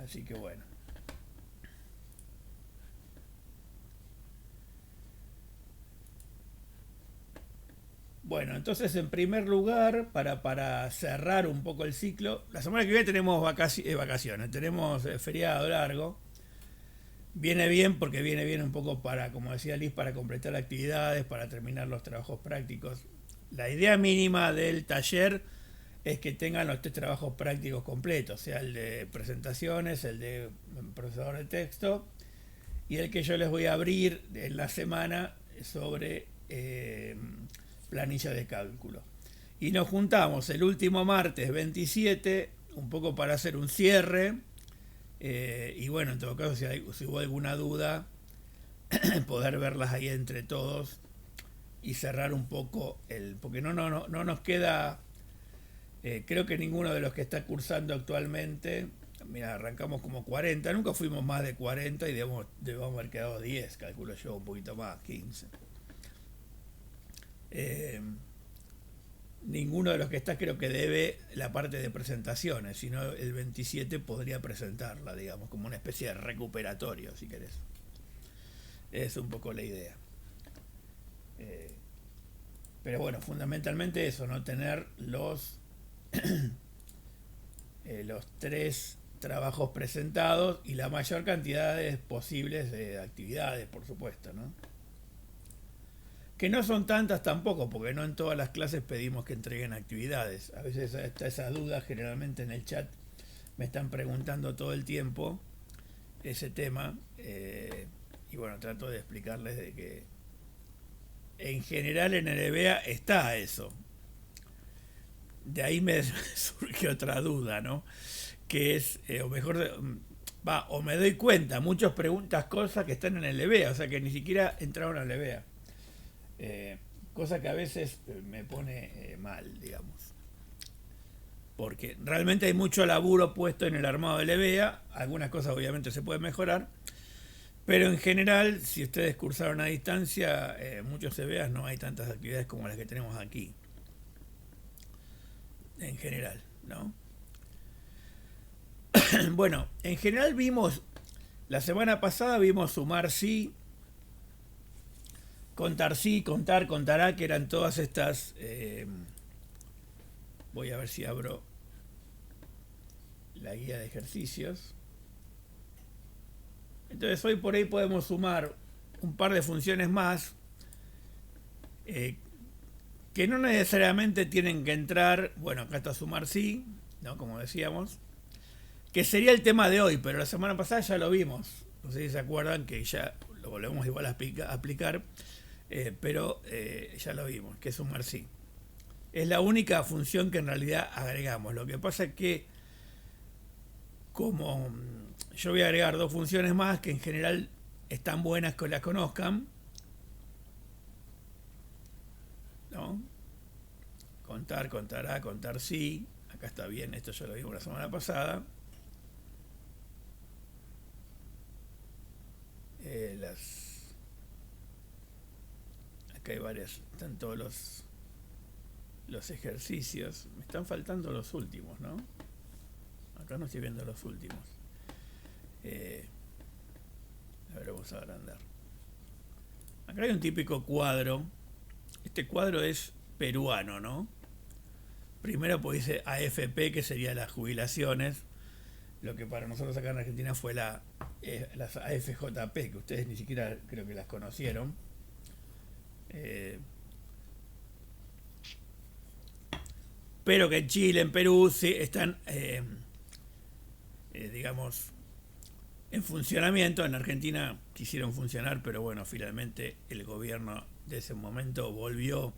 Así que bueno. Bueno, entonces en primer lugar, para cerrar un poco el ciclo, la semana que viene tenemos vacaciones, tenemos feriado largo. Viene bien porque viene bien un poco para, como decía Liz, para completar actividades, para terminar los trabajos prácticos. La idea mínima del taller es que tengan los tres trabajos prácticos completos, sea el de presentaciones, el de procesador de texto y el que yo les voy a abrir en la semana sobre planilla de cálculo. Y nos juntamos el último martes 27, un poco para hacer un cierre. Y bueno, en todo caso, si hubo alguna duda, poder verlas ahí entre todos y cerrar un poco porque no nos queda, creo que ninguno de los que está cursando actualmente, mira, arrancamos como 40, nunca fuimos más de 40 y debemos haber quedado 10, calculo yo, un poquito más, 15. Ninguno de los que está creo que debe la parte de presentaciones, sino el 27 podría presentarla, digamos, como una especie de recuperatorio, si querés. Es un poco la idea. Pero bueno, fundamentalmente eso, no tener los tres trabajos presentados y la mayor cantidad posibles de actividades, por supuesto, ¿no? Que no son tantas tampoco, porque no en todas las clases pedimos que entreguen actividades. A veces está esa duda, generalmente en el chat me están preguntando todo el tiempo ese tema. Y bueno, trato de explicarles de que en general en el EBEA está eso. De ahí me surge otra duda, ¿no? Que es, o mejor, o me doy cuenta, muchos preguntas cosas que están en el EBEA, o sea que ni siquiera entraron al EBEA. Cosa que a veces me pone mal, digamos. Porque realmente hay mucho laburo puesto en el armado del EBEA, algunas cosas obviamente se pueden mejorar, pero en general, si ustedes cursaron a distancia, muchos EBEAs no hay tantas actividades como las que tenemos aquí. En general, ¿no? Bueno, en general la semana pasada vimos sumar sí, contar sí, contar, contará, que eran todas estas... voy a ver si abro la guía de ejercicios. Entonces hoy por ahí podemos sumar un par de funciones más que no necesariamente tienen que entrar, bueno, acá está sumar sí, ¿no? Como decíamos, que sería el tema de hoy, pero la semana pasada ya lo vimos. No sé si se acuerdan que ya lo volvemos igual a aplicar, pero ya lo vimos, que es sumar sí. Es la única función que en realidad agregamos. Lo que pasa es que como yo voy a agregar dos funciones más que en general están buenas que las conozcan, ¿no? Contar, contará, contar sí. Acá está bien, esto ya lo vimos la semana pasada. Acá hay varias, están todos los ejercicios. Me están faltando los últimos, ¿no? Acá no estoy viendo los últimos. A ver, vamos a agrandar. Acá hay un típico cuadro. Este cuadro es peruano, ¿no? Primero pues dice AFP, que sería las jubilaciones. Lo que para nosotros acá en Argentina fue las AFJP, que ustedes ni siquiera creo que las conocieron. Pero que en Chile, en Perú, sí están, digamos, en funcionamiento. En Argentina quisieron funcionar, pero bueno, finalmente el gobierno de ese momento volvió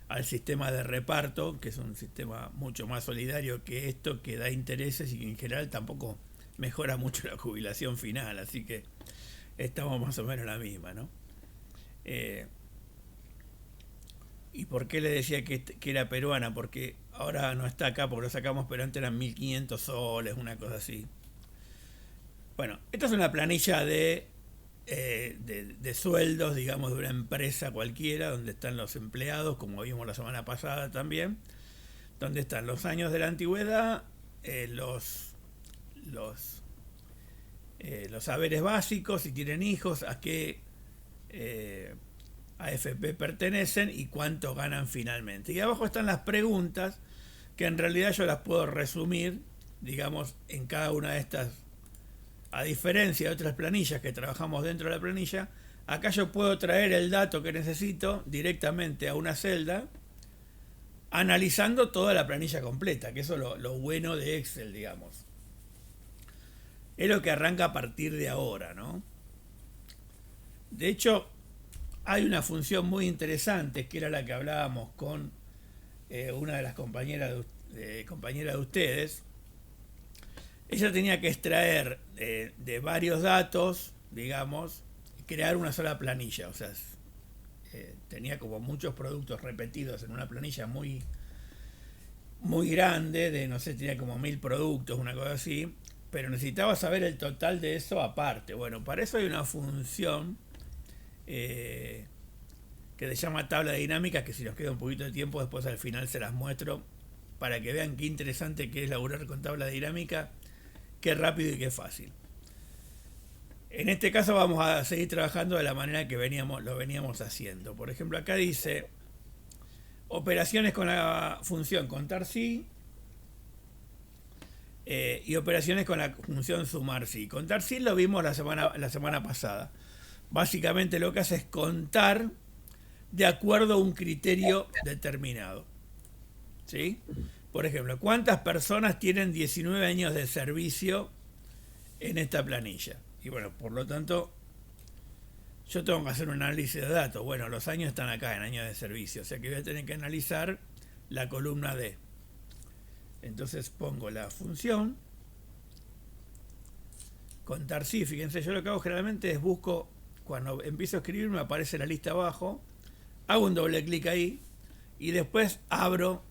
al sistema de reparto, que es un sistema mucho más solidario que esto, que da intereses y que en general tampoco mejora mucho la jubilación final, así que estamos más o menos en la misma, ¿no? ¿Y por qué le decía que era peruana? Porque ahora no está acá, porque lo sacamos, pero antes eran 1500 soles, una cosa así. Bueno, esta es una planilla de sueldos, digamos, de una empresa cualquiera, donde están los empleados, como vimos la semana pasada también, donde están los años de la antigüedad, los los saberes básicos, si tienen hijos, a qué AFP pertenecen y cuánto ganan finalmente. Y abajo están las preguntas, que en realidad yo las puedo resumir, digamos, en cada una de estas. A diferencia de otras planillas que trabajamos dentro de la planilla, acá yo puedo traer el dato que necesito directamente a una celda, analizando toda la planilla completa, que eso es lo bueno de Excel, digamos. Es lo que arranca a partir de ahora, ¿no? De hecho, hay una función muy interesante, que era la que hablábamos con una de las compañeras de ustedes. Ella tenía que extraer de varios datos, digamos, crear una sola planilla. O sea, tenía como muchos productos repetidos en una planilla muy, muy grande, de no sé, tenía como 1000 productos, una cosa así, pero necesitaba saber el total de eso aparte. Bueno, para eso hay una función que se llama tabla dinámica, que si nos queda un poquito de tiempo después al final se las muestro para que vean qué interesante que es laburar con tabla dinámica, qué rápido y qué fácil. En este caso vamos a seguir trabajando de la manera que lo veníamos haciendo. Por ejemplo, acá dice operaciones con la función contar sí y operaciones con la función sumar sí. Contar sí lo vimos la semana pasada. Básicamente lo que hace es contar de acuerdo a un criterio determinado. ¿Sí? Por ejemplo, ¿cuántas personas tienen 19 años de servicio en esta planilla? Y bueno, por lo tanto, yo tengo que hacer un análisis de datos. Bueno, los años están acá en años de servicio, o sea que voy a tener que analizar la columna D. Entonces pongo la función contar sí. Fíjense, yo lo que hago generalmente es busco, cuando empiezo a escribir me aparece la lista abajo, hago un doble clic ahí y después abro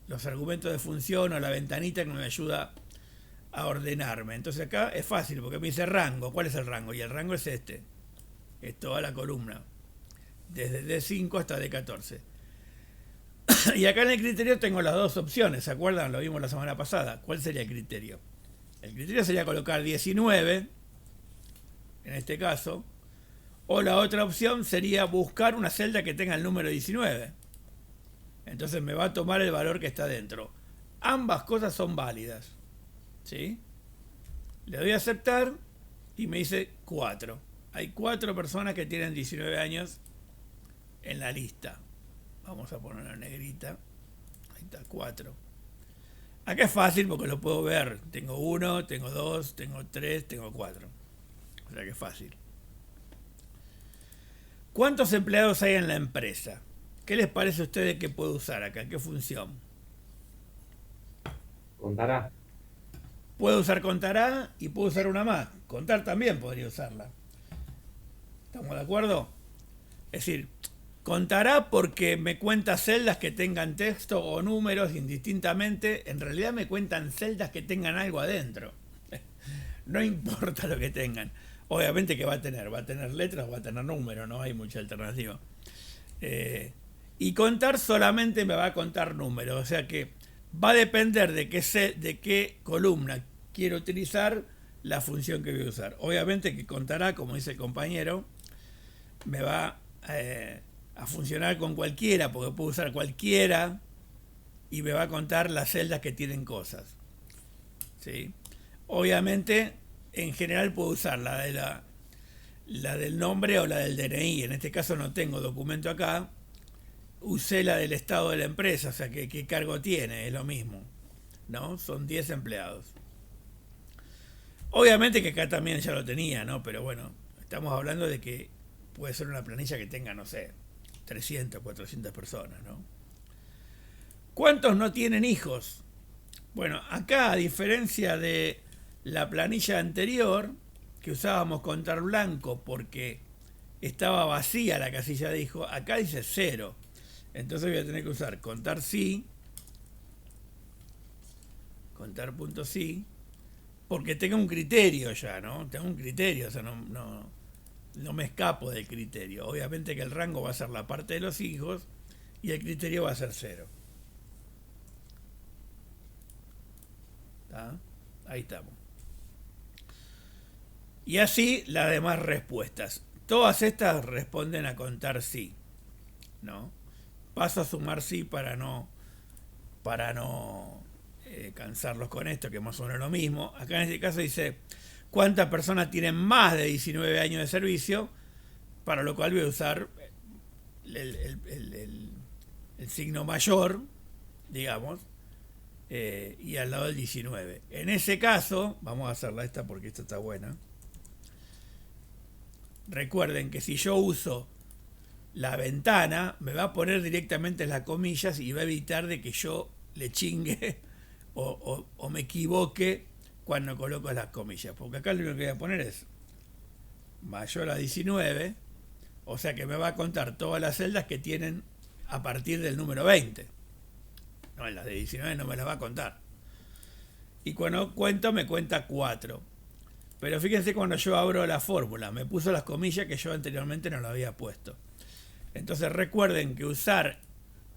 los argumentos de función o la ventanita que me ayuda a ordenarme. Entonces acá es fácil porque me dice rango. ¿Cuál es el rango? Y el rango es este. Es toda la columna. Desde D5 hasta D14. Y acá en el criterio tengo las dos opciones. ¿Se acuerdan? Lo vimos la semana pasada. ¿Cuál sería el criterio? El criterio sería colocar 19, en este caso. O la otra opción sería buscar una celda que tenga el número 19. Entonces me va a tomar el valor que está dentro. Ambas cosas son válidas. ¿Sí? Le doy a aceptar y me dice 4. Hay 4 personas que tienen 19 años en la lista. Vamos a poner una negrita. Ahí está, 4. Acá es fácil porque lo puedo ver. Tengo 1, tengo 2, tengo 3, tengo 4. O sea que es fácil. ¿Cuántos empleados hay en la empresa? ¿Qué les parece a ustedes que puedo usar acá? ¿Qué función? Contará. Puedo usar contará y puedo usar una más. Contar también podría usarla. ¿Estamos de acuerdo? Es decir, contará porque me cuenta celdas que tengan texto o números indistintamente. En realidad me cuentan celdas que tengan algo adentro. No importa lo que tengan. Obviamente que va a tener letras o va a tener números, no hay mucha alternativa. Y contar solamente me va a contar números, o sea que va a depender de qué columna quiero utilizar la función que voy a usar. Obviamente que contará, como dice el compañero, me va a funcionar con cualquiera, porque puedo usar cualquiera y me va a contar las celdas que tienen cosas. ¿Sí? Obviamente, en general puedo usar la del nombre o la del DNI. En este caso no tengo documento acá. Usé la del estado de la empresa, o sea, ¿qué cargo tiene? Es lo mismo, ¿no? Son 10 empleados. Obviamente que acá también ya lo tenía, ¿no? Pero bueno, estamos hablando de que puede ser una planilla que tenga, no sé, 300, 400 personas, ¿no? ¿Cuántos no tienen hijos? Bueno, acá, a diferencia de la planilla anterior, que usábamos contar blanco porque estaba vacía la casilla de hijo, acá dice 0. Entonces voy a tener que usar contar sí, contar punto sí, porque tengo un criterio ya, ¿no? Tengo un criterio, o sea, no me escapo del criterio. Obviamente que el rango va a ser la parte de los hijos y el criterio va a ser 0. ¿Está? Ahí estamos. Y así las demás respuestas. Todas estas responden a contar sí, ¿no? Paso a sumar sí para no cansarlos con esto, que más o menos lo mismo. Acá en este caso dice cuántas personas tienen más de 19 años de servicio, para lo cual voy a usar el signo mayor, digamos, y al lado del 19. En ese caso, vamos a hacerla esta porque esta está buena. Recuerden que si yo uso la ventana, me va a poner directamente las comillas y va a evitar de que yo le chingue o me equivoque cuando coloco las comillas. Porque acá lo único que voy a poner es mayor a 19, o sea que me va a contar todas las celdas que tienen a partir del número 20. No, en las de 19 no me las va a contar. Y cuando cuento, me cuenta 4. Pero fíjense cuando yo abro la fórmula, me puso las comillas que yo anteriormente no lo había puesto. Entonces recuerden que usar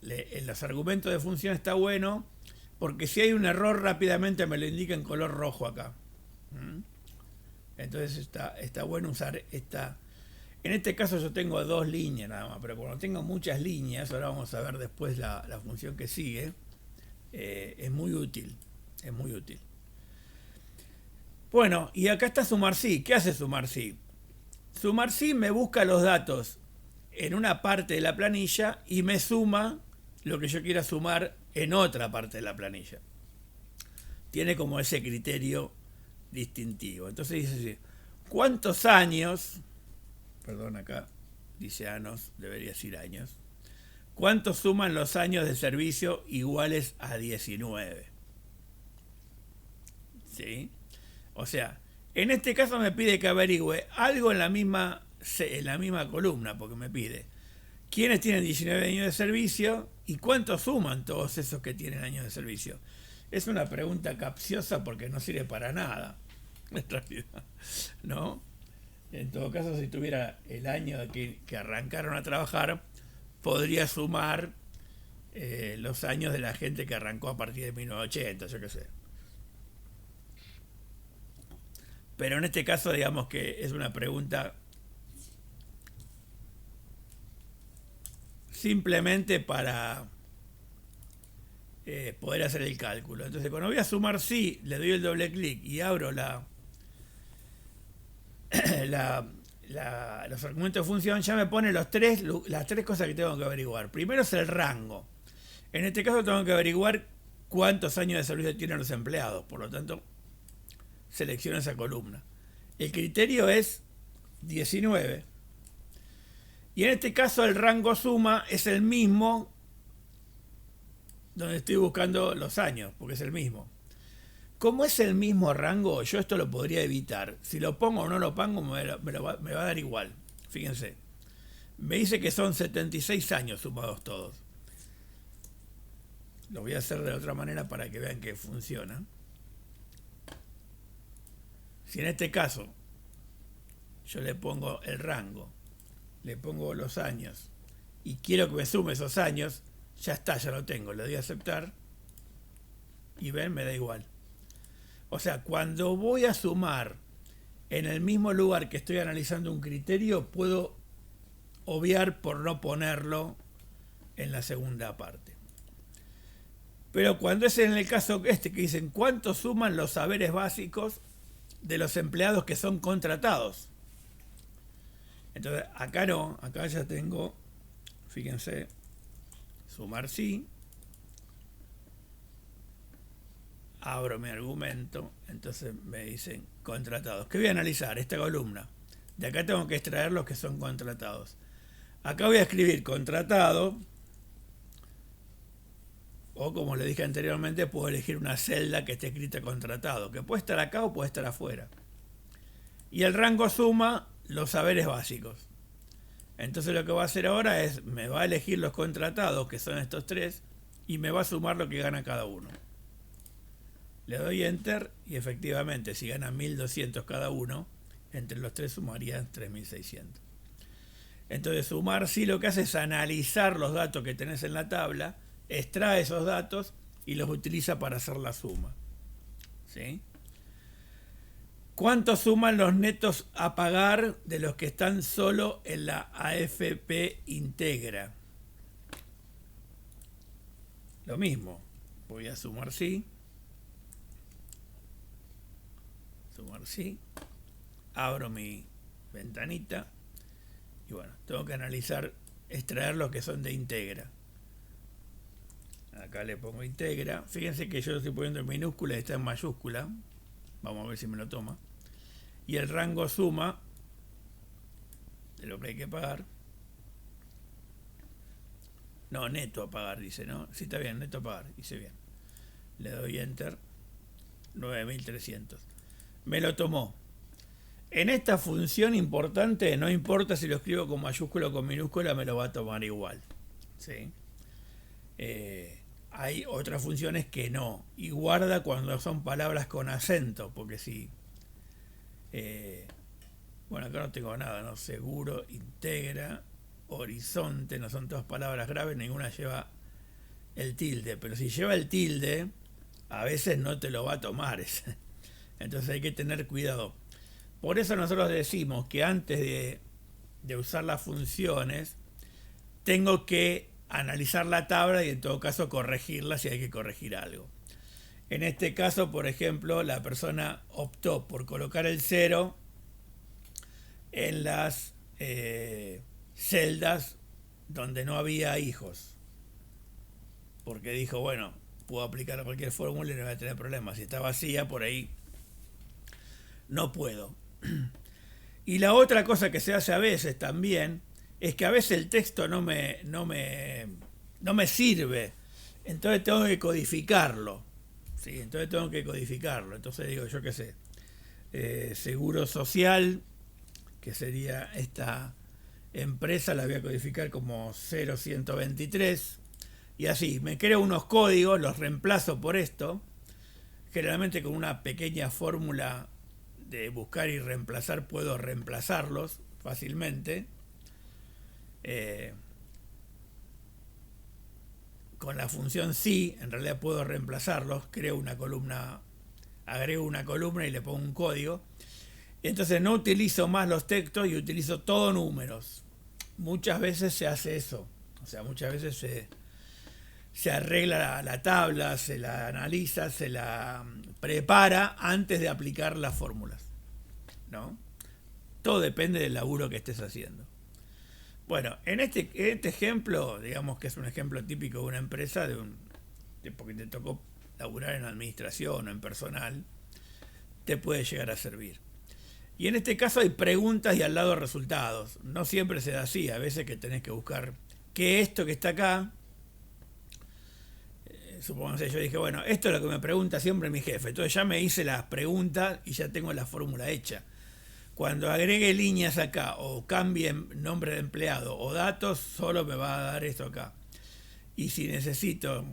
los argumentos de función está bueno, porque si hay un error rápidamente me lo indica en color rojo acá. Entonces está bueno usar esta. En este caso yo tengo 2 líneas nada más, pero cuando tengo muchas líneas, ahora vamos a ver después la función que sigue, es muy útil. Es muy útil. Bueno, y acá está sumar sí. ¿Qué hace sumar sí? Sumar sí me busca los datos en una parte de la planilla y me suma lo que yo quiera sumar en otra parte de la planilla. Tiene como ese criterio distintivo. Entonces dice así, ¿cuántos años? Perdón, acá dice años, debería decir años. ¿Cuántos suman los años de servicio iguales a 19? ¿Sí? O sea, en este caso me pide que averigüe algo en la misma columna, porque me pide quiénes tienen 19 años de servicio y cuántos suman todos esos que tienen años de servicio. Es una pregunta capciosa porque no sirve para nada, en realidad, ¿no? En todo caso, si tuviera el año que arrancaron a trabajar, podría sumar los años de la gente que arrancó a partir de 1980, yo qué sé. Pero en este caso, digamos que es una pregunta simplemente para poder hacer el cálculo. Entonces, cuando voy a sumar sí, le doy el doble clic y abro los argumentos de función, ya me pone las tres cosas que tengo que averiguar. Primero es el rango. En este caso tengo que averiguar cuántos años de servicio tienen los empleados. Por lo tanto, selecciono esa columna. El criterio es 19. Y en este caso el rango suma es el mismo donde estoy buscando los años, porque es el mismo. Como es el mismo rango, yo esto lo podría evitar. Si lo pongo o no lo pongo, me va a dar igual. Fíjense. Me dice que son 76 años sumados todos. Lo voy a hacer de otra manera para que vean que funciona. Si en este caso yo le pongo el rango, le pongo los años y quiero que me sume esos años, ya está, ya lo tengo, le doy a aceptar y ven, me da igual. O sea, cuando voy a sumar en el mismo lugar que estoy analizando un criterio, puedo obviar por no ponerlo en la segunda parte. Pero cuando es en el caso que dicen cuánto suman los saberes básicos de los empleados que son contratados. Entonces, acá no, acá ya tengo, fíjense, sumar sí. Abro mi argumento, entonces me dicen contratados. ¿Qué voy a analizar? Esta columna. De acá tengo que extraer los que son contratados. Acá voy a escribir contratado, o como le dije anteriormente, puedo elegir una celda que esté escrita contratado, que puede estar acá o puede estar afuera. Y el rango suma los saberes básicos. Entonces lo que va a hacer ahora es, me va a elegir los contratados, que son estos tres, y me va a sumar lo que gana cada uno. Le doy Enter y efectivamente, si gana 1.200 cada uno, entre los tres sumarían 3.600. Entonces sumar sí lo que hace es analizar los datos que tenés en la tabla, extrae esos datos y los utiliza para hacer la suma. ¿Sí? ¿Cuánto suman los netos a pagar de los que están solo en la AFP Integra? Lo mismo. Voy a sumar sí. Sumar sí. Abro mi ventanita. Y bueno, tengo que analizar, extraer los que son de Integra. Acá le pongo Integra. Fíjense que yo lo estoy poniendo en minúscula y está en mayúscula. Vamos a ver si me lo toma. Y el rango suma de lo que hay que pagar. No, neto a pagar, dice, ¿no? Sí, está bien, neto a pagar, dice bien. Le doy Enter. 9.300. Me lo tomó. En esta función importante, no importa si lo escribo con mayúscula o con minúscula, me lo va a tomar igual. ¿Sí? Hay otras funciones que no. Y guarda cuando son palabras con acento, porque si... bueno, acá no tengo nada, ¿no? Seguro, Integra, horizonte, no son todas palabras graves, ninguna lleva el tilde. Pero si lleva el tilde, a veces no te lo va a tomar. Entonces hay que tener cuidado. Por eso nosotros decimos que antes de usar las funciones, tengo que analizar la tabla y en todo caso corregirla si hay que corregir algo. En este caso, por ejemplo, la persona optó por colocar el 0 en las celdas donde no había hijos. Porque dijo, bueno, puedo aplicar cualquier fórmula y no voy a tener problemas. Si está vacía, por ahí no puedo. Y la otra cosa que se hace a veces también es que a veces el texto no me sirve. Entonces tengo que codificarlo. ¿Sí? Entonces digo, yo qué sé, Seguro Social, que sería esta empresa, la voy a codificar como 0123. Y así, me creo unos códigos, los reemplazo por esto. Generalmente con una pequeña fórmula de buscar y reemplazar puedo reemplazarlos fácilmente. Con la función sí, en realidad puedo reemplazarlos. Creo una columna, agrego una columna y le pongo un código. Entonces no utilizo más los textos y utilizo todo números. Muchas veces se hace eso. O sea, muchas veces se arregla la tabla, se la analiza, se la prepara antes de aplicar las fórmulas, ¿no? Todo depende del laburo que estés haciendo. Bueno, en este ejemplo, digamos que es un ejemplo típico de una empresa, porque te tocó laburar en administración o en personal, te puede llegar a servir. Y en este caso hay preguntas y al lado resultados. No siempre se da así, a veces que tenés que buscar qué esto que está acá. Supongamos que yo dije, bueno, esto es lo que me pregunta siempre mi jefe. Entonces ya me hice las preguntas y ya tengo la fórmula hecha. Cuando agregue líneas acá o cambie nombre de empleado o datos, solo me va a dar esto acá. Y si necesito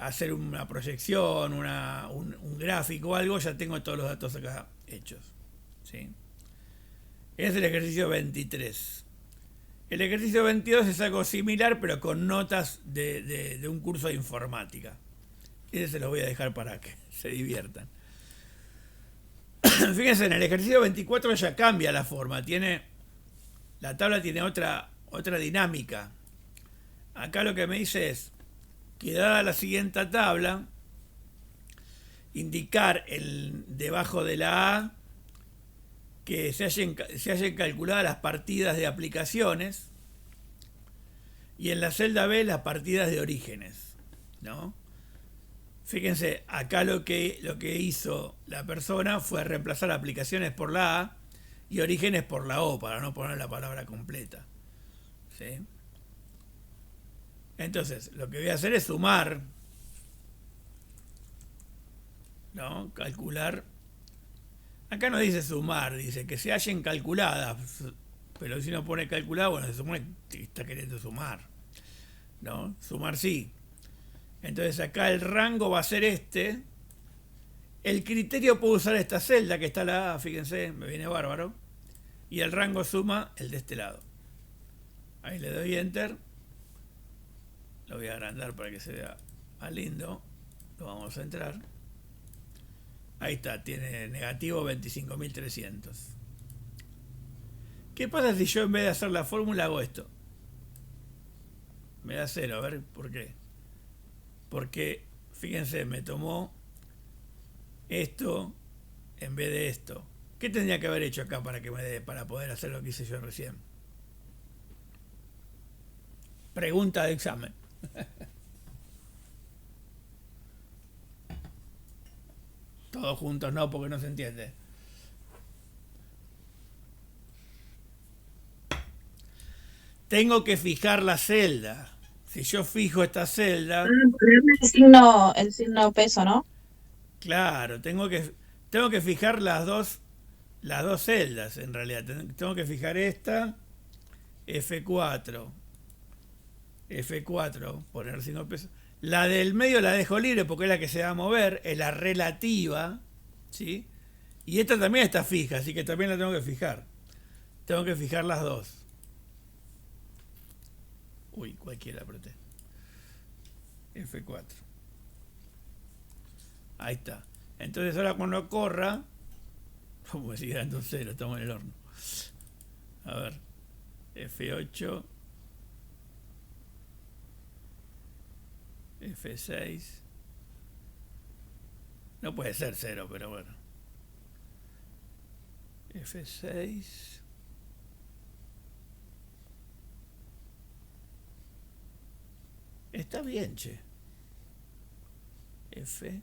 hacer una proyección, un gráfico o algo, ya tengo todos los datos acá hechos. ¿Sí? Es el ejercicio 23. El ejercicio 22 es algo similar, pero con notas de un curso de informática. Ese se los voy a dejar para que se diviertan. Fíjense, en el ejercicio 24 ya cambia la forma. La tabla tiene otra dinámica. Acá lo que me dice es que dada la siguiente tabla, indicar debajo de la A que se hayan calculado las partidas de aplicaciones y en la celda B las partidas de orígenes, ¿no? Fíjense, acá lo que hizo la persona fue reemplazar aplicaciones por la A y orígenes por la O, para no poner la palabra completa. ¿Sí? Entonces, lo que voy a hacer es sumar, ¿no? Calcular. Acá no dice sumar, dice que se hallen calculadas, pero si no pone calculada, bueno, se supone que está queriendo sumar, ¿no? Sumar sí. Entonces acá el rango va a ser este. El criterio puedo usar esta celda que está la A, fíjense, me viene bárbaro. Y el rango suma el de este lado. Ahí le doy Enter. Lo voy a agrandar para que se vea más lindo. Lo vamos a entrar. Ahí está, tiene negativo 25.300. ¿Qué pasa si yo en vez de hacer la fórmula hago esto? Me da 0, a ver, ¿por qué? Porque, fíjense, me tomó esto en vez de esto. ¿Qué tendría que haber hecho acá para que me dé, para poder hacer lo que hice yo recién? Pregunta de examen. Todos juntos no, porque no se entiende. Tengo que fijar la celda. Si yo fijo esta celda, El signo peso, ¿no? claro, tengo que fijar las dos celdas en realidad. Tengo que fijar esta, F4, F4, poner signo peso. La del medio la dejo libre porque es la que se va a mover, es la relativa, ¿sí? Y esta también está fija, así que también la tengo que fijar. Tengo que fijar las dos. Uy, cualquiera apreté. F4. Ahí está. Entonces ahora cuando corra, como sigue dando 0, estamos en el horno. A ver, F8, F6. No puede ser 0, pero bueno. F6. Está bien, che. F8.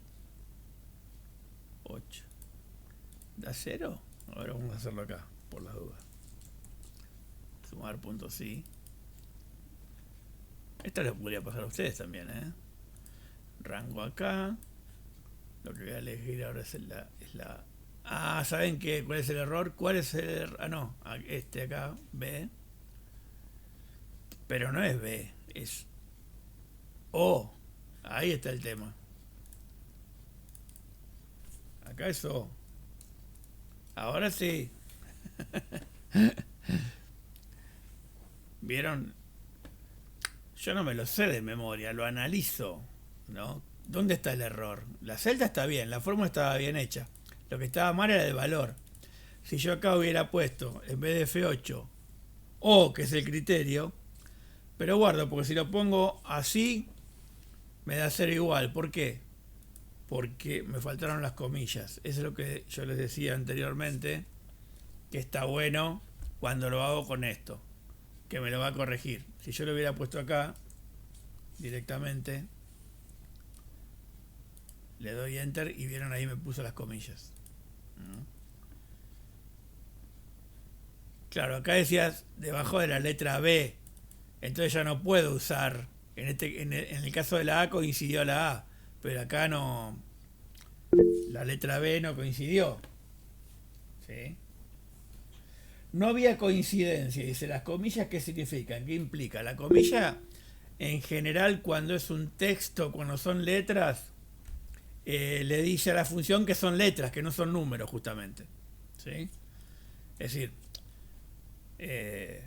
¿Da 0? Ahora vamos a hacerlo acá, por las dudas. Sumar puntos sí. Esto les podría pasar a ustedes también, ¿eh? Rango acá. Lo que voy a elegir ahora es la... Ah, ¿saben qué? ¿Cuál es el error? ¿Cuál es el error? Ah, no, este acá, B. Pero no es B, es O. Ahí está el tema. Acá es O. Ahora sí. ¿Vieron? Yo no me lo sé de memoria, lo analizo, ¿no? ¿Dónde está el error? La celda está bien, la fórmula estaba bien hecha. Lo que estaba mal era el valor. Si yo acá hubiera puesto, en vez de F8, O, que es el criterio, pero guardo, porque si lo pongo así, me da 0 igual. ¿Por qué? Porque me faltaron las comillas. Eso es lo que yo les decía anteriormente, que está bueno cuando lo hago con esto, que me lo va a corregir. Si yo lo hubiera puesto acá, directamente, le doy enter y vieron ahí me puso las comillas. Claro, acá decías debajo de la letra B, entonces ya no puedo usar, en el caso de la A coincidió la A, pero acá no, la letra B no coincidió. ¿Sí? No había coincidencia, dice, las comillas, ¿qué significan? ¿Qué implica? La comilla, en general, cuando es un texto, cuando son letras, le dice a la función que son letras, que no son números, justamente. ¿Sí? Es decir, eh,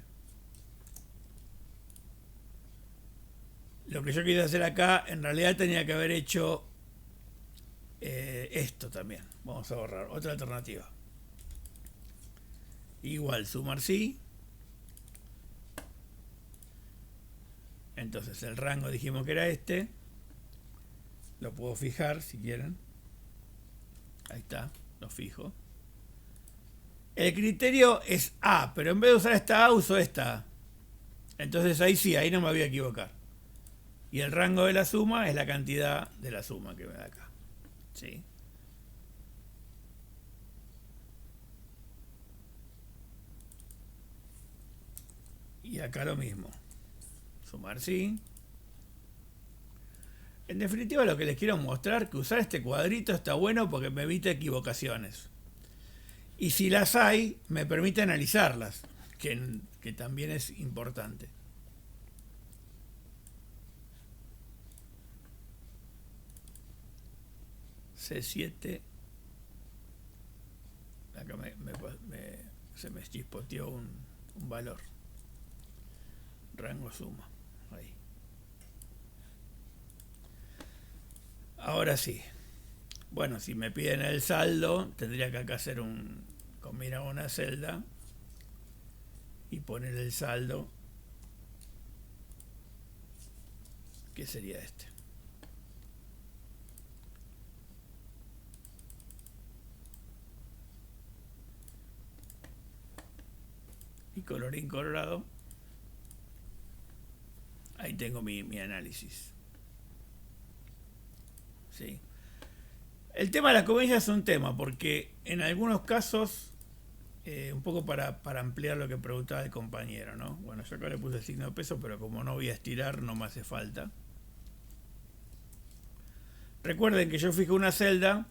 lo que yo quería hacer acá, en realidad tenía que haber hecho esto también. Vamos a borrar otra alternativa. Igual sumar sí. Entonces el rango dijimos que era este. Lo puedo fijar si quieren. Ahí está, lo fijo. El criterio es A, pero en vez de usar esta A uso esta A. Entonces ahí sí, ahí no me voy a equivocar. Y el rango de la suma es la cantidad de la suma que me da acá. ¿Sí? Y acá lo mismo. Sumar sí. En definitiva lo que les quiero mostrar es que usar este cuadrito está bueno porque me evita equivocaciones. Y si las hay, me permite analizarlas, que también es importante. C7. Acá se me chispoteó un valor. Rango suma. Ahí. Ahora sí. Bueno, si me piden el saldo, tendría que acá hacer combinar una celda y poner el saldo, que sería este. Y colorín colorado, ahí tengo mi análisis. ¿Sí? El tema de las comillas es un tema, porque en algunos casos, un poco para ampliar lo que preguntaba el compañero, ¿no? Bueno, yo acá le puse el signo de peso, pero como no voy a estirar, no me hace falta. Recuerden que yo fijo una celda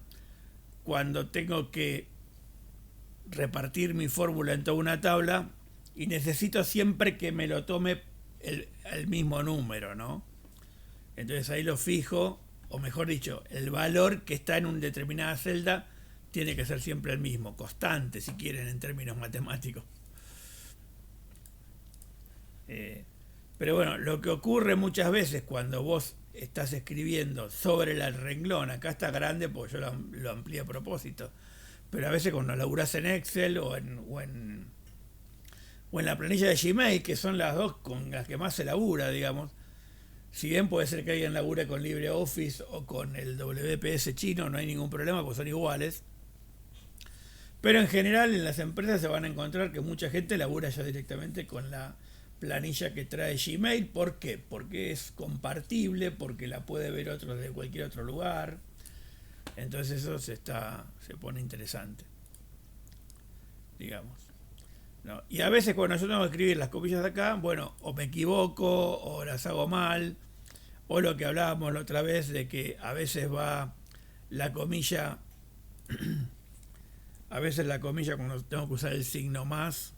cuando tengo que repartir mi fórmula en toda una tabla y necesito siempre que me lo tome el mismo número, ¿no? Entonces ahí lo fijo, o mejor dicho, el valor que está en una determinada celda tiene que ser siempre el mismo, constante si quieren en términos matemáticos. Pero bueno, lo que ocurre muchas veces cuando vos estás escribiendo sobre el renglón, acá está grande porque yo lo amplié a propósito, pero a veces cuando laburás en Excel o en la planilla de Gmail, que son las dos con las que más se labura, digamos, si bien puede ser que alguien labure con LibreOffice o con el WPS chino, no hay ningún problema porque son iguales. Pero en general en las empresas se van a encontrar que mucha gente labura ya directamente con la planilla que trae Gmail. ¿Por qué? Porque es compartible, porque la puede ver otro de cualquier otro lugar. Entonces eso se pone interesante, digamos. ¿No? Y a veces cuando yo tengo que escribir las comillas de acá, bueno, o me equivoco, o las hago mal, o lo que hablábamos la otra vez de que a veces va la comilla, a veces la comilla cuando tengo que usar el signo más,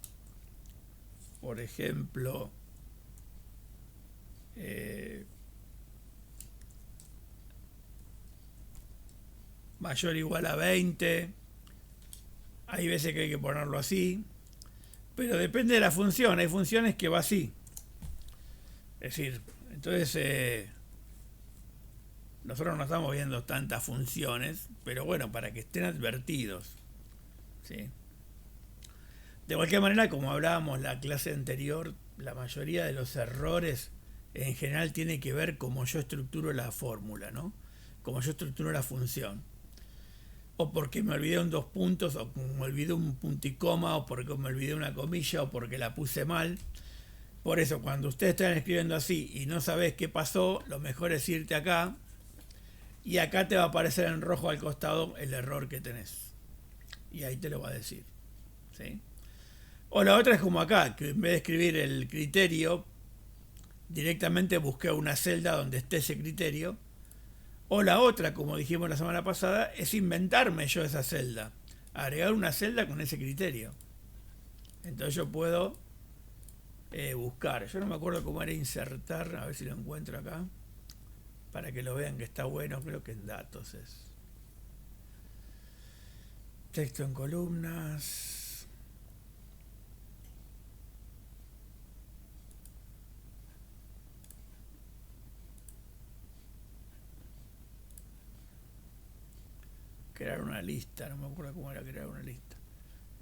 por ejemplo, mayor o igual a 20, hay veces que hay que ponerlo así, pero depende de la función, hay funciones que va así. Es decir, entonces nosotros no estamos viendo tantas funciones, pero bueno, para que estén advertidos. ¿Sí? De cualquier manera, como hablábamos la clase anterior, la mayoría de los errores en general tiene que ver cómo yo estructuro la fórmula, ¿no? Cómo yo estructuro la función. O porque me olvidé un dos puntos, o me olvidé un punto y coma, o porque me olvidé una comilla, o porque la puse mal. Por eso, cuando ustedes están escribiendo así y no sabes qué pasó, lo mejor es irte acá, y acá te va a aparecer en rojo al costado el error que tenés. Y ahí te lo va a decir. ¿Sí? O la otra es como acá, que en vez de escribir el criterio, directamente busqué una celda donde esté ese criterio. O la otra, como dijimos la semana pasada, es inventarme yo esa celda. Agregar una celda con ese criterio. Entonces yo puedo buscar. Yo no me acuerdo cómo era insertar, a ver si lo encuentro acá. Para que lo vean que está bueno, creo que en datos es. Texto en columnas. Crear una lista, no me acuerdo cómo era crear una lista.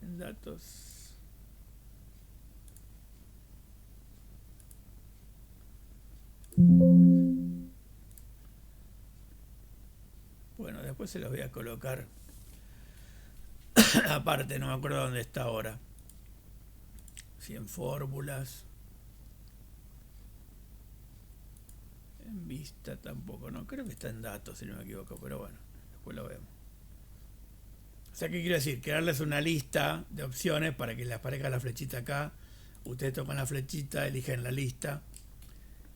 En datos. Bueno, después se los voy a colocar aparte, no me acuerdo dónde está ahora. Si en fórmulas. En vista tampoco, no, creo que está en datos si no me equivoco, pero bueno, después lo vemos. O sea, ¿qué quiero decir? Crearles una lista de opciones para que les aparezca la flechita acá. Ustedes tocan la flechita, eligen la lista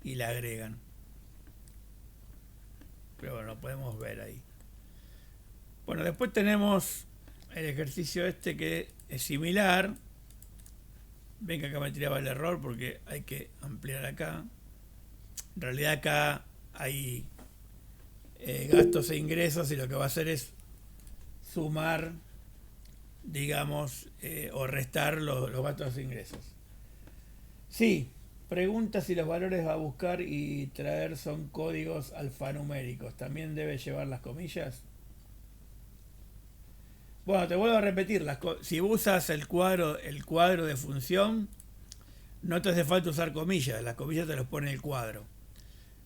y la agregan. Pero bueno, lo podemos ver ahí. Bueno, después tenemos el ejercicio este que es similar. Ven que acá me tiraba el error porque hay que ampliar acá. En realidad acá hay gastos e ingresos y lo que va a hacer es sumar, digamos, o restar los gastos e ingresos. Sí, pregunta si los valores a buscar y traer son códigos alfanuméricos. ¿También debe llevar las comillas? Bueno, te vuelvo a repetir, si usas el cuadro de función, no te hace falta usar comillas, las comillas te los pone el cuadro.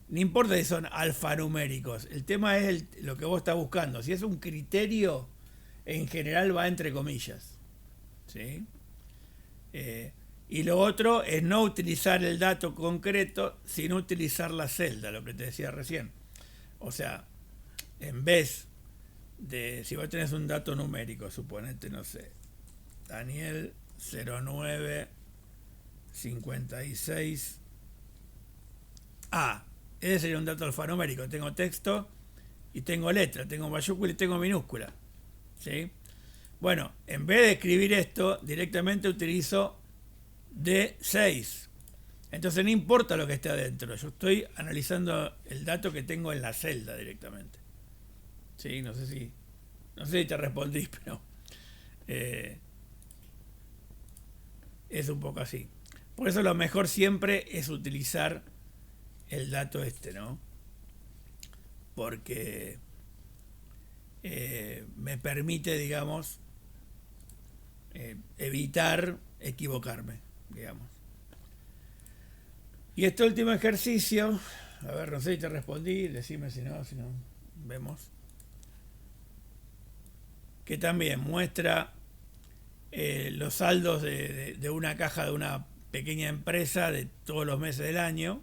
No importa si son alfanuméricos, el tema es lo que vos estás buscando. Si es un criterio, en general va entre comillas. ¿Sí? Y lo otro es no utilizar el dato concreto, sino utilizar la celda, lo que te decía recién. O sea, en vez de, si vos tenés un dato numérico, suponete, no sé, Daniel 09 56 A. Ese sería un dato alfanumérico. Tengo texto y tengo letra, tengo mayúscula y tengo minúscula. ¿Sí? Bueno, en vez de escribir esto, directamente utilizo D6. Entonces no importa lo que esté adentro, yo estoy analizando el dato que tengo en la celda directamente. ¿Sí? No sé si te respondí, pero es un poco así. Por eso lo mejor siempre es utilizar el dato este, ¿no? Porque me permite, digamos, evitar equivocarme, digamos. Y este último ejercicio, a ver, no sé si te respondí, decime si no, vemos. Que también muestra los saldos de una caja de una pequeña empresa de todos los meses del año.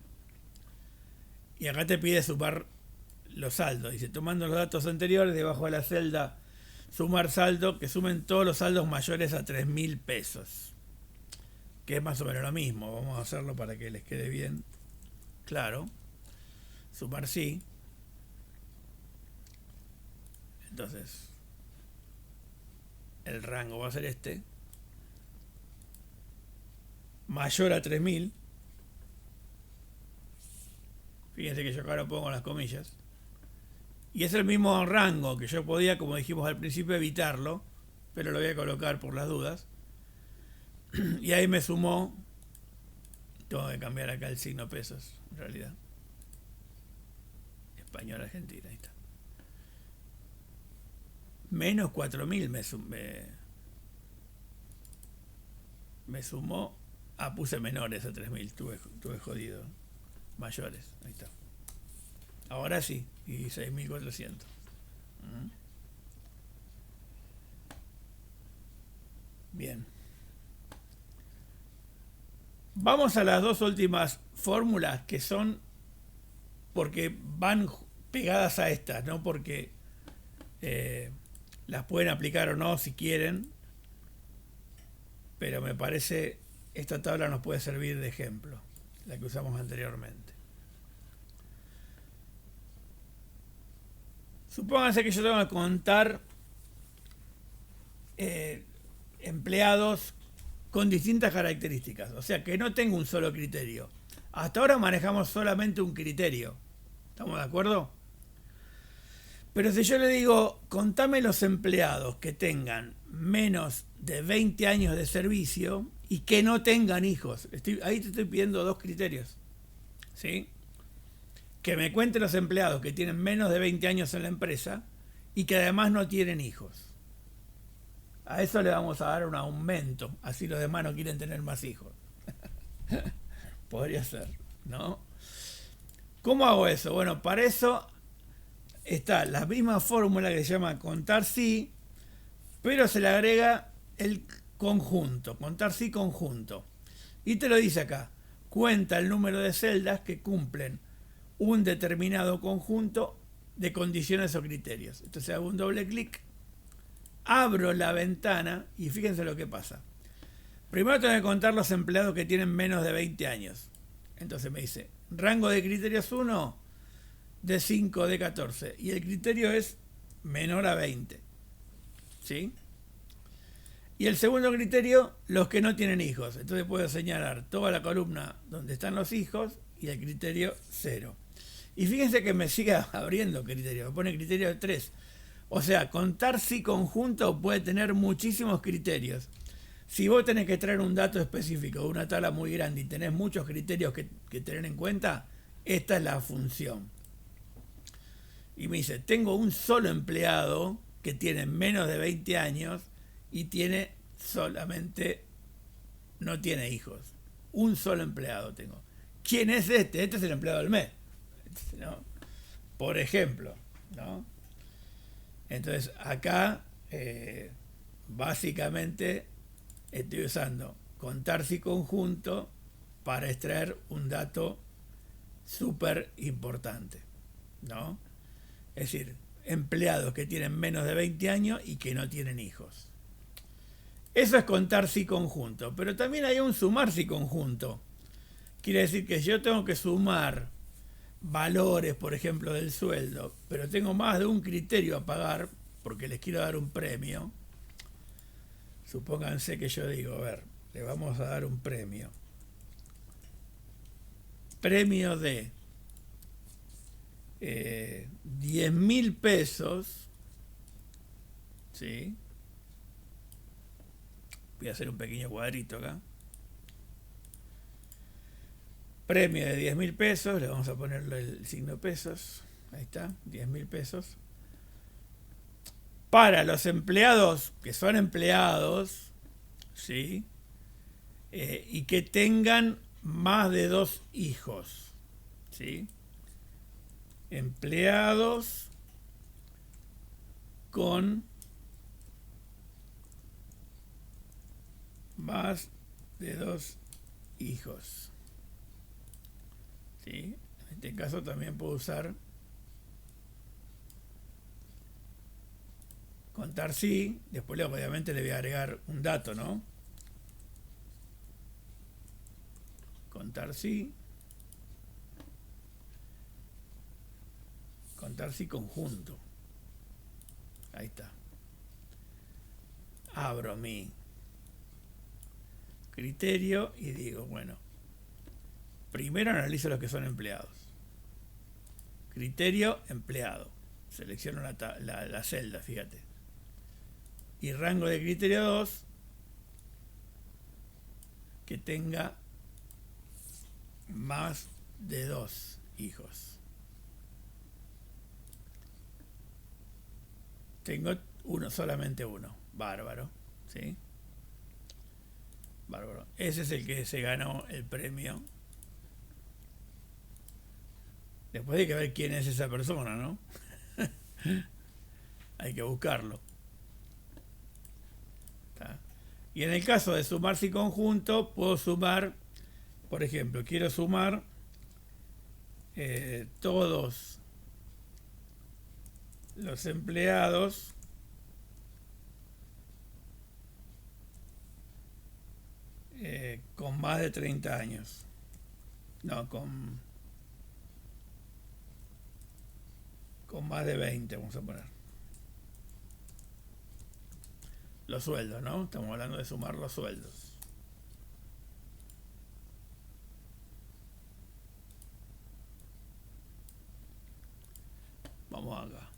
Y acá te pide sumar los saldos. Dice, tomando los datos anteriores, debajo de la celda sumar saldo, que sumen todos los saldos mayores a 3.000 pesos. Que es más o menos lo mismo. Vamos a hacerlo para que les quede bien claro. Sumar sí. Entonces, el rango va a ser este. Mayor a 3.000. Fíjense que yo acá lo pongo en las comillas. Y es el mismo rango que yo podía, como dijimos al principio, evitarlo. Pero lo voy a colocar por las dudas. Y ahí me sumó. Tengo que cambiar acá el signo pesos, en realidad. Español Argentina, ahí está. Menos 4.000 me sumó. Ah, puse menores a 3.000. Tuve jodido. Mayores, ahí está. Ahora sí, y 6.400. Bien. Vamos a las dos últimas fórmulas que son porque van pegadas a estas, no porque las pueden aplicar o no si quieren, pero me parece esta tabla nos puede servir de ejemplo, la que usamos anteriormente. Supónganse que yo tengo que contar empleados con distintas características, o sea que no tengo un solo criterio. Hasta ahora manejamos solamente un criterio, ¿estamos de acuerdo? Pero si yo le digo, contame los empleados que tengan menos de 20 años de servicio y que no tengan hijos, ahí te estoy pidiendo dos criterios, ¿sí? Que me cuente los empleados que tienen menos de 20 años en la empresa y que además no tienen hijos. A eso le vamos a dar un aumento, así los demás no quieren tener más hijos. Podría ser, ¿no? ¿Cómo hago eso? Bueno, para eso está la misma fórmula que se llama contar sí, pero se le agrega el conjunto, contar sí conjunto. Y te lo dice acá, cuenta el número de celdas que cumplen un determinado conjunto de condiciones o criterios. Entonces hago un doble clic, abro la ventana y fíjense lo que pasa. Primero tengo que contar los empleados que tienen menos de 20 años. Entonces me dice, rango de criterios 1, de 5, de 14. Y el criterio es menor a 20. ¿Sí? Y el segundo criterio, los que no tienen hijos. Entonces puedo señalar toda la columna donde están los hijos y el criterio 0. Y fíjense que me sigue abriendo criterio. Me pone criterio 3. O sea, contar sí conjunto puede tener muchísimos criterios. Si vos tenés que traer un dato específico de una tabla muy grande y tenés muchos criterios que tener en cuenta, esta es la función. Y me dice, tengo un solo empleado que tienen menos de 20 años y tiene solamente, no tiene hijos. Un solo empleado tengo. ¿Quién es este? Este es el empleado del mes, ¿no? Por ejemplo, ¿no? Entonces acá básicamente estoy usando contar si conjunto para extraer un dato súper importante, ¿no? Es decir, empleados que tienen menos de 20 años y que no tienen hijos. Eso es contar si conjunto, pero también hay un sumar si conjunto. Quiere decir que yo tengo que sumar valores, por ejemplo, del sueldo, pero tengo más de un criterio a pagar porque les quiero dar un premio. Supónganse que yo digo, a ver, le vamos a dar un premio. Premio de 10.000 pesos, ¿sí? Voy a hacer un pequeño cuadrito acá. Premio de 10.000 pesos, le vamos a ponerle el signo pesos, ahí está, 10.000 pesos. Para los empleados que son empleados, ¿sí? Y que tengan más de 2 hijos, ¿sí? Empleados con más de 2 hijos, ¿sí? En este caso también puedo usar contar sí, después obviamente le voy a agregar un dato, ¿no? Contar sí. Contar sí conjunto. Ahí está. Abro mi criterio y digo, bueno, primero analizo los que son empleados. Criterio, empleado. Selecciono la celda, fíjate. Y rango de criterio 2, que tenga más de 2 hijos. Tengo uno, solamente uno. Bárbaro, ¿sí? Bárbaro. Ese es el que se ganó el premio. Después hay que ver quién es esa persona, ¿no? Hay que buscarlo. ¿Está? Y en el caso de sumar si conjunto, puedo sumar, por ejemplo, quiero sumar todos los empleados con más de 30 años. No, con más de 20, vamos a poner. Los sueldos, ¿no? Estamos hablando de sumar los sueldos. Vamos acá.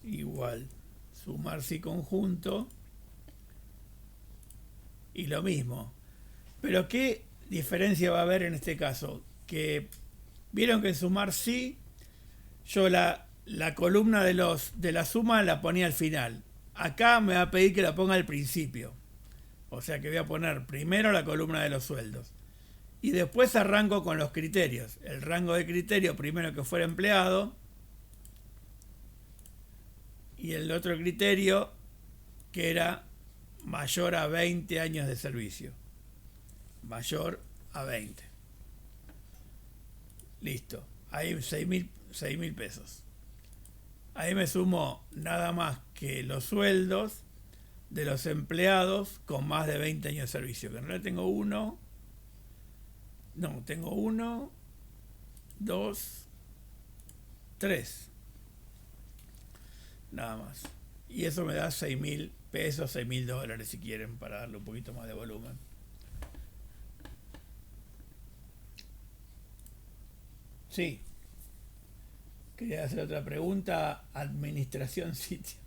Igual, sumar si conjunto. Y lo mismo. Pero ¿qué diferencia va a haber en este caso? Que vieron que en sumar sí, yo la columna de la suma la ponía al final. Acá me va a pedir que la ponga al principio. O sea que voy a poner primero la columna de los sueldos. Y después arranco con los criterios. El rango de criterio, primero que fuera empleado. Y el otro criterio que era mayor a 20 años de servicio. Mayor a 20. Listo. Ahí 6.000 pesos. Ahí me sumo nada más que los sueldos de los empleados con más de 20 años de servicio. Que en realidad tengo uno. No, tengo 1, 2, 3. Nada más. Y eso me da 6.000 pesos, 6.000 dólares si quieren, para darle un poquito más de volumen. Sí. Quería hacer otra pregunta. Administración sitio.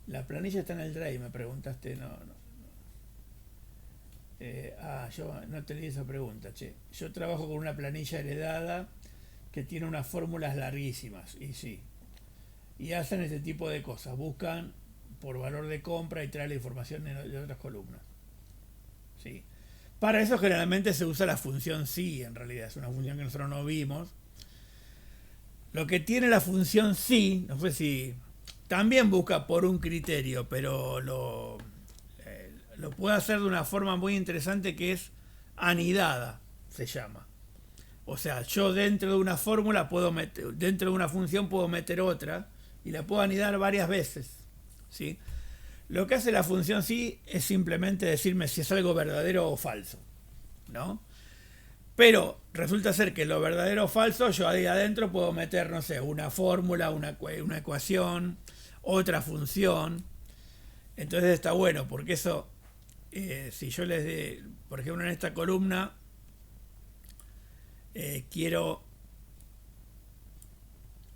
La planilla está en el Drive, me preguntaste. No. Yo no tenía esa pregunta, che. Yo trabajo con una planilla heredada que tiene unas fórmulas larguísimas, y sí. Y hacen este tipo de cosas, buscan por valor de compra y traen la información de otras columnas. ¿Sí? Para eso generalmente se usa la función sí, en realidad, es una función que nosotros no vimos. Lo que tiene la función sí, no sé si también busca por un criterio, pero lo puede hacer de una forma muy interesante que es anidada, se llama. O sea, yo dentro de una fórmula puedo meter, dentro de una función puedo meter otra y la puedo anidar varias veces. ¿Sí? Lo que hace la función sí es simplemente decirme si es algo verdadero o falso, ¿no? Pero resulta ser que lo verdadero o falso, yo ahí adentro puedo meter, no sé, una fórmula, una ecuación, otra función. Entonces está bueno, porque eso, si yo les de, por ejemplo, en esta columna, quiero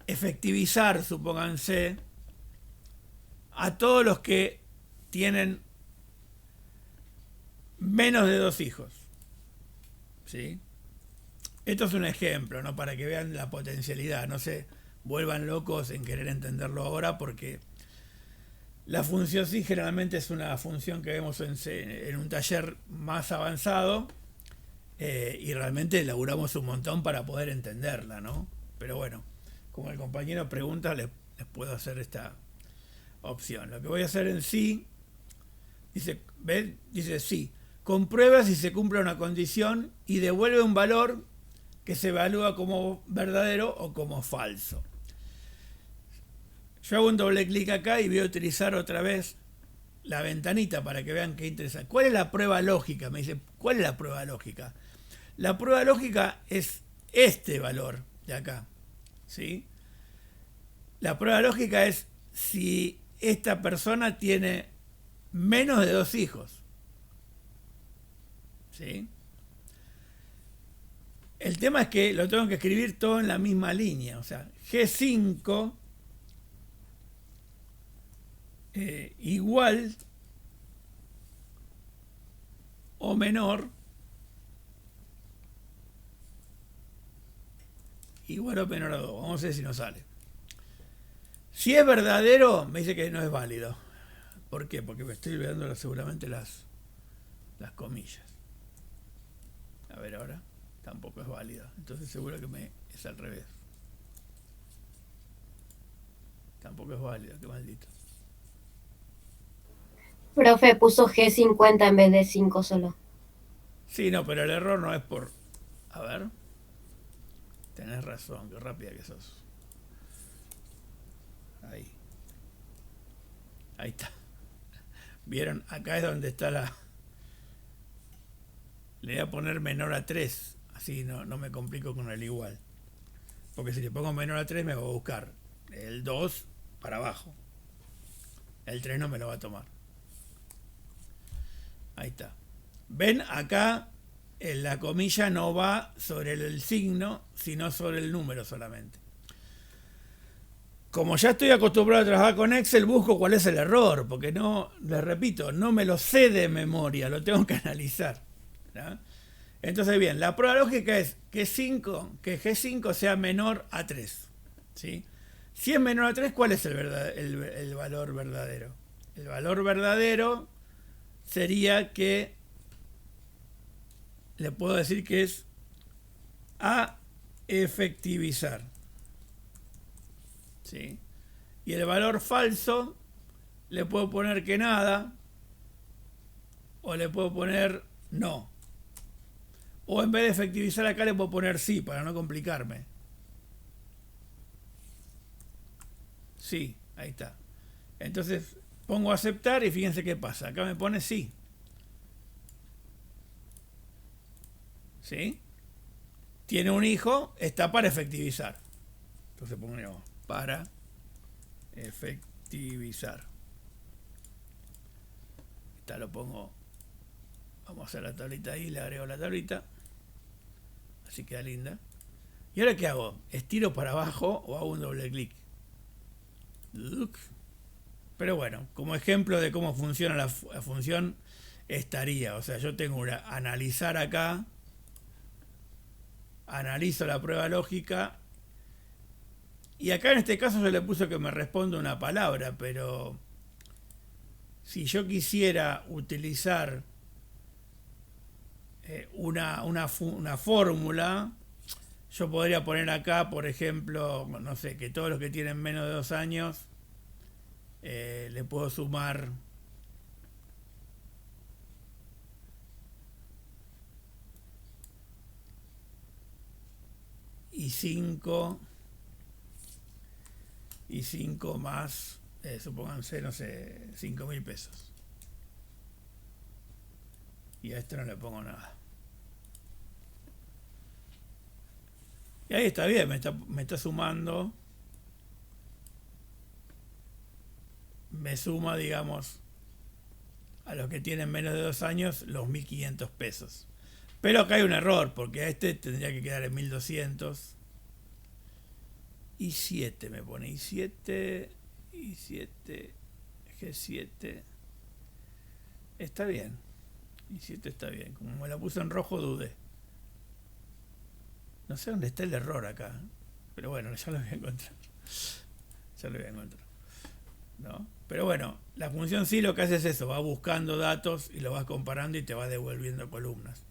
efectivizar, supónganse, a todos los que tienen menos de 2 hijos. ¿Sí? Esto es un ejemplo, ¿no? Para que vean la potencialidad. No se vuelvan locos en querer entenderlo ahora, porque la función sí generalmente es una función que vemos en un taller más avanzado, y realmente elaboramos un montón para poder entenderla, ¿no? Pero bueno, como el compañero pregunta, les puedo hacer esta opción. Lo que voy a hacer en sí, dice, ¿ves? Dice sí, comprueba si se cumple una condición y devuelve un valor que se evalúa como verdadero o como falso. Yo hago un doble clic acá y voy a utilizar otra vez la ventanita para que vean qué interesante. ¿Cuál es la prueba lógica? Me dice, ¿cuál es la prueba lógica? La prueba lógica es este valor de acá, ¿sí? La prueba lógica es si esta persona tiene menos de 2 hijos, ¿sí? El tema es que lo tengo que escribir todo en la misma línea, o sea, G5 igual o menor, igual o menor a 2. Vamos a ver si nos sale. Si es verdadero, me dice que no es válido. ¿Por qué? Porque me estoy olvidando seguramente las comillas. A ver ahora. Tampoco es válido. Entonces seguro que es al revés. Tampoco es válido, qué maldito. Profe, puso G50 en vez de 5 solo. Sí, no, pero el error no es por... A ver. Tenés razón, qué rápida que sos. Ahí. Ahí está. ¿Vieron? Acá es donde está la... Le voy a poner menor a 3. Así no me complico con el igual. Porque si le pongo menor a 3 me va a buscar el 2 para abajo. El 3 no me lo va a tomar. Ahí está. ¿Ven? Acá la comilla no va sobre el signo, sino sobre el número solamente. Como ya estoy acostumbrado a trabajar con Excel, busco cuál es el error, porque no, les repito, no me lo sé de memoria, lo tengo que analizar, ¿no? Entonces, bien, la prueba lógica es que G5 sea menor a 3, ¿sí? Si es menor a 3, ¿cuál es el valor verdadero? El valor verdadero sería que le puedo decir que es a efectivizar, ¿sí? Y el valor falso le puedo poner que nada, o le puedo poner no. O en vez de efectivizar acá le puedo poner sí, para no complicarme. Sí, ahí está. Entonces pongo aceptar y fíjense qué pasa. Acá me pone sí. ¿Sí? Tiene un hijo, está para efectivizar. Entonces ponemos para efectivizar. Esta lo pongo. Vamos a hacer la tablita ahí, le agrego la tablita. Así queda linda. ¿Y ahora qué hago? ¿Estiro para abajo o hago un doble clic? Pero bueno, como ejemplo de cómo funciona la función estaría. O sea, yo tengo una analizar acá, analizo la prueba lógica, y acá en este caso yo le puse que me responda una palabra, pero si yo quisiera utilizar una fórmula, yo podría poner acá, por ejemplo, no sé, que todos los que tienen menos de 2 años, le puedo sumar y 5 más, supónganse, no sé, 5.000 pesos. Y a esto no le pongo nada. Y ahí está bien, me está sumando. Me suma, digamos, a los que tienen menos de 2 años, los 1.500 pesos. Pero acá hay un error, porque a este tendría que quedar en 1.200. Y 7 me pone, y 7, G7. Está bien. Y 7 está bien. Como me la puse en rojo, dudé. No sé dónde está el error acá. Pero bueno, ya lo voy a encontrar. Ya lo voy a encontrar. ¿No? Pero bueno, la función sí lo que hace es eso. Va buscando datos y lo vas comparando y te va devolviendo columnas.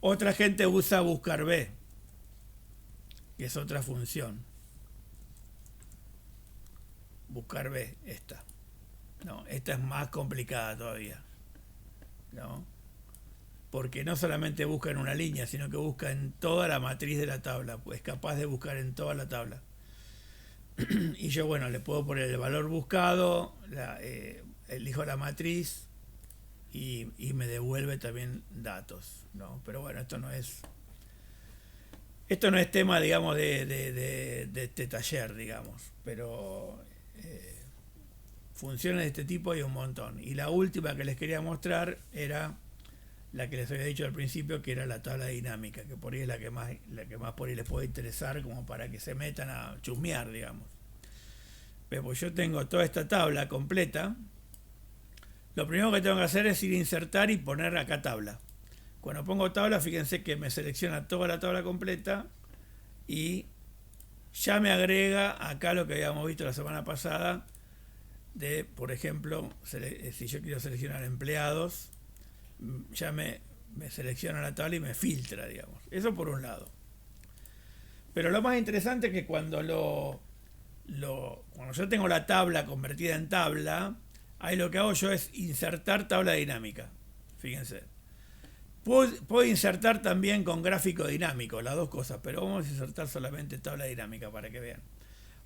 Otra gente usa buscar B, que es otra función. Buscar B, esta. No, esta es más complicada todavía. ¿No? Porque no solamente busca en una línea, sino que busca en toda la matriz de la tabla, pues es capaz de buscar en toda la tabla. Y yo, bueno, le puedo poner el valor buscado, elijo la matriz y me devuelve también datos, ¿no? Pero bueno, esto no es tema, digamos, de este taller, digamos, pero funciones de este tipo hay un montón. Y la última que les quería mostrar era la que les había dicho al principio, que era la tabla dinámica, que por ahí es la que más por ahí les puede interesar, como para que se metan a chusmear, digamos. Pero pues yo tengo toda esta tabla completa. Lo primero que tengo que hacer es ir a insertar y poner acá tabla. Cuando pongo tabla, fíjense que me selecciona toda la tabla completa y ya me agrega acá lo que habíamos visto la semana pasada de, por ejemplo, si yo quiero seleccionar empleados, ya me selecciona la tabla y me filtra, digamos. Eso por un lado. Pero lo más interesante es que cuando cuando yo tengo la tabla convertida en tabla, ahí lo que hago yo es insertar tabla dinámica. Fíjense. Puedo insertar también con gráfico dinámico, las dos cosas, pero vamos a insertar solamente tabla dinámica para que vean.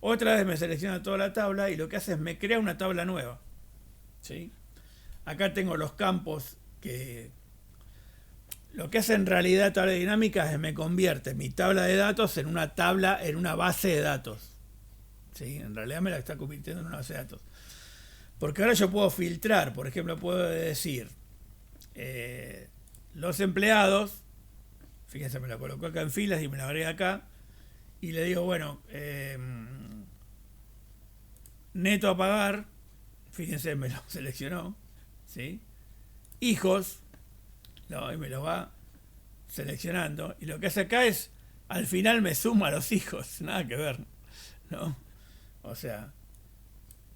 Otra vez me selecciona toda la tabla y lo que hace es me crea una tabla nueva. ¿Sí? Acá tengo los campos que lo que hace en realidad tabla dinámica es me convierte mi tabla de datos en una tabla, en una base de datos. ¿Sí? En realidad me la está convirtiendo en una base de datos. Porque ahora yo puedo filtrar, por ejemplo, puedo decir los empleados, fíjense, me la coloco acá en filas y me la agrega acá, y le digo, bueno, neto a pagar, fíjense, me lo seleccionó, ¿sí? Hijos, no, y me lo va seleccionando, y lo que hace acá es, al final me suma a los hijos, nada que ver, ¿no? O sea,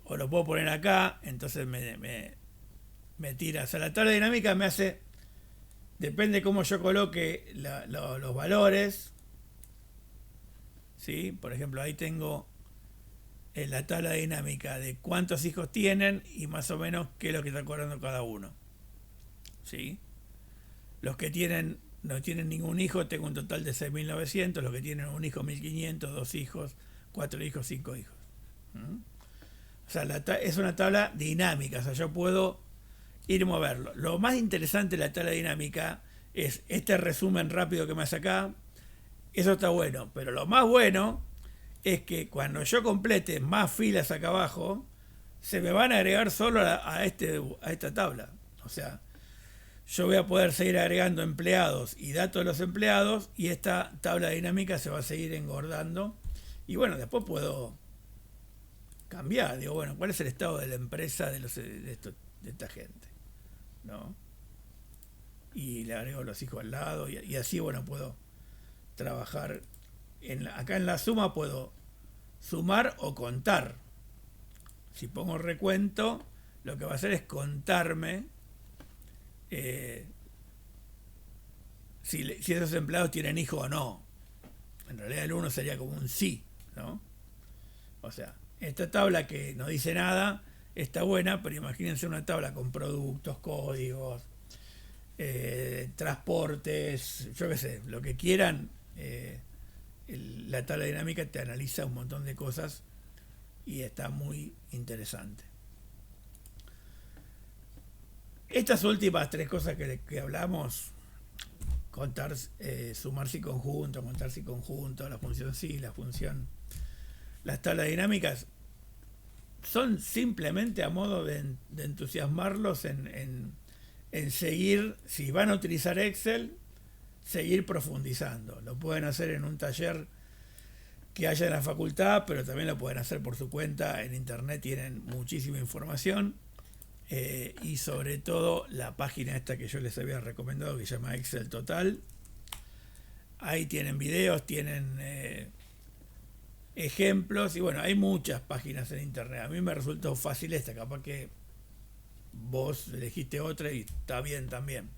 o lo puedo poner acá, entonces me tira, o sea, la tabla dinámica me hace, depende cómo yo coloque los valores, ¿sí? Por ejemplo, ahí tengo en la tabla dinámica de cuántos hijos tienen y más o menos qué es lo que está cobrando cada uno, ¿sí? Los que no tienen ningún hijo, tengo un total de 6.900, los que tienen un hijo 1.500, 2 hijos, 4 hijos, 5 hijos. O sea, es una tabla dinámica, o sea, yo puedo ir a moverlo. Lo más interesante de la tabla dinámica es este resumen rápido que me hace acá. Eso está bueno, pero lo más bueno es que cuando yo complete más filas acá abajo, se me van a agregar solo a esta tabla. O sea, yo voy a poder seguir agregando empleados y datos de los empleados y esta tabla dinámica se va a seguir engordando. Y bueno, después puedo cambiar. Digo, bueno, ¿cuál es el estado de la empresa de esta gente? ¿No? y le agrego los hijos al lado y así, bueno, puedo trabajar. Acá en la suma puedo sumar o contar. Si pongo recuento, lo que va a hacer es contarme si esos empleados tienen hijos o no. En realidad el 1 sería como un sí, ¿no? O sea, esta tabla que no dice nada está buena, pero imagínense una tabla con productos, códigos, transportes, yo qué sé, lo que quieran. La tabla dinámica te analiza un montón de cosas y está muy interesante. Estas últimas tres cosas que hablamos, contar, sumarse y conjunto, contarse y conjunto, la función sí, la función, las tablas dinámicas, son simplemente a modo de entusiasmarlos en seguir, si van a utilizar Excel, seguir profundizando. Lo pueden hacer en un taller que haya en la facultad, pero también lo pueden hacer por su cuenta. En internet tienen muchísima información, y sobre todo la página esta que yo les había recomendado, que se llama Excel Total. Ahí tienen videos, tienen ejemplos, y bueno, hay muchas páginas en internet. A mí me resultó fácil esta, capaz que vos elegiste otra y está bien también.